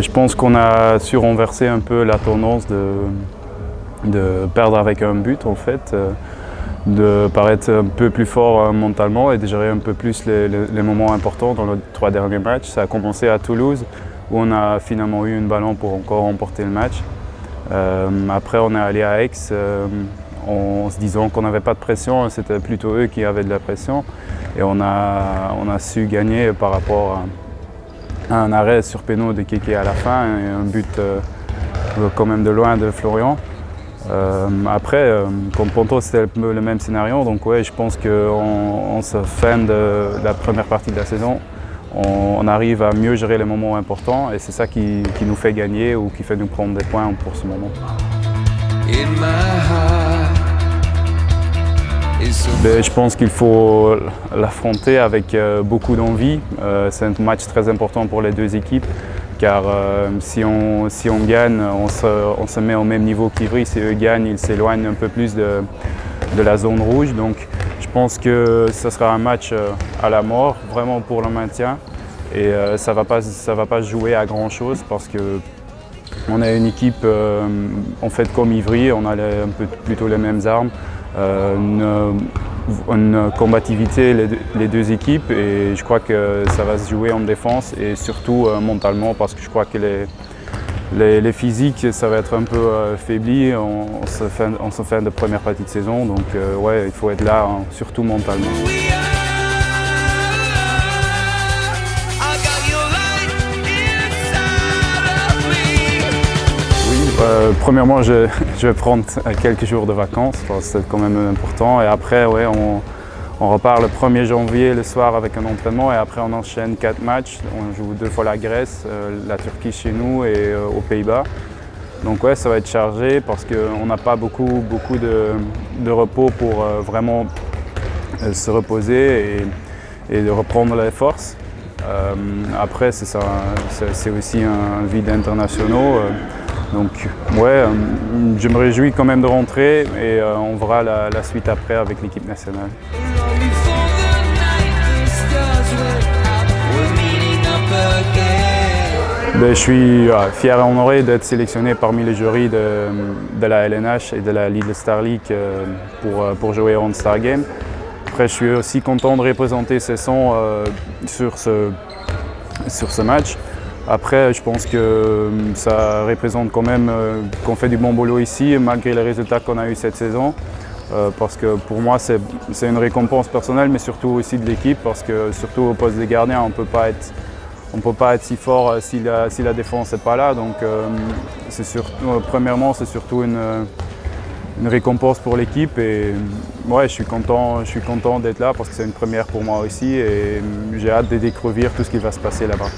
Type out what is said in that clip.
Je pense qu'on a su renverser un peu la tendance de perdre avec un but en fait, de paraître un peu plus fort mentalement et de gérer un peu plus les moments importants dans les 3 derniers matchs. Ça a commencé à Toulouse où on a finalement eu un ballon pour encore remporter le match. Après on est allé à Aix en se disant qu'on n'avait pas de pression, c'était plutôt eux qui avaient de la pression et on a su gagner par rapport à un arrêt sur péno de Kéké à la fin et un but quand même de loin de Florian. Après, contre Ponto, c'était le même scénario, donc ouais, je pense qu'en ce fin de la première partie de la saison, on arrive à mieux gérer les moments importants et c'est ça qui nous fait gagner ou qui fait nous prendre des points pour ce moment. Je pense qu'il faut l'affronter avec beaucoup d'envie. C'est un match très important pour les deux équipes car si on gagne, on se met au même niveau qu'Ivry. Si eux gagnent, ils s'éloignent un peu plus de la zone rouge. Donc je pense que ce sera un match à la mort, vraiment pour le maintien. Et ça va pas se jouer à grand chose parce que on a une équipe en fait comme Ivry, on a plutôt les mêmes armes. Une combativité les deux équipes et je crois que ça va se jouer en défense et surtout mentalement parce que je crois que les physiques ça va être un peu faibli en se fin de première partie de saison donc ouais il faut être là hein, surtout mentalement. Premièrement, je vais prendre quelques jours de vacances, c'est quand même important. Et après, ouais, on repart le 1er janvier le soir avec un entraînement et après on enchaîne 4 matchs. On joue 2 fois la Grèce, la Turquie chez nous et aux Pays-Bas. Donc ouais, ça va être chargé parce qu'on n'a pas beaucoup de repos pour vraiment se reposer et de reprendre les forces. Après, c'est aussi un vide international. Donc ouais, je me réjouis quand même de rentrer et on verra la suite après avec l'équipe nationale. Je suis fier et honoré d'être sélectionné parmi les jurys de la LNH et de la Lidl Star League pour jouer au All-Star Game. Après, je suis aussi content de représenter Cesson sur ce match. Après, je pense que ça représente quand même qu'on fait du bon boulot ici, malgré les résultats qu'on a eu cette saison. Parce que pour moi, c'est une récompense personnelle, mais surtout aussi de l'équipe, parce que surtout au poste de gardien, on ne peut pas être si fort si la défense n'est pas là. Donc, premièrement, c'est surtout une récompense pour l'équipe. Et ouais, je suis content d'être là, parce que c'est une première pour moi aussi. Et j'ai hâte de découvrir tout ce qui va se passer là-bas.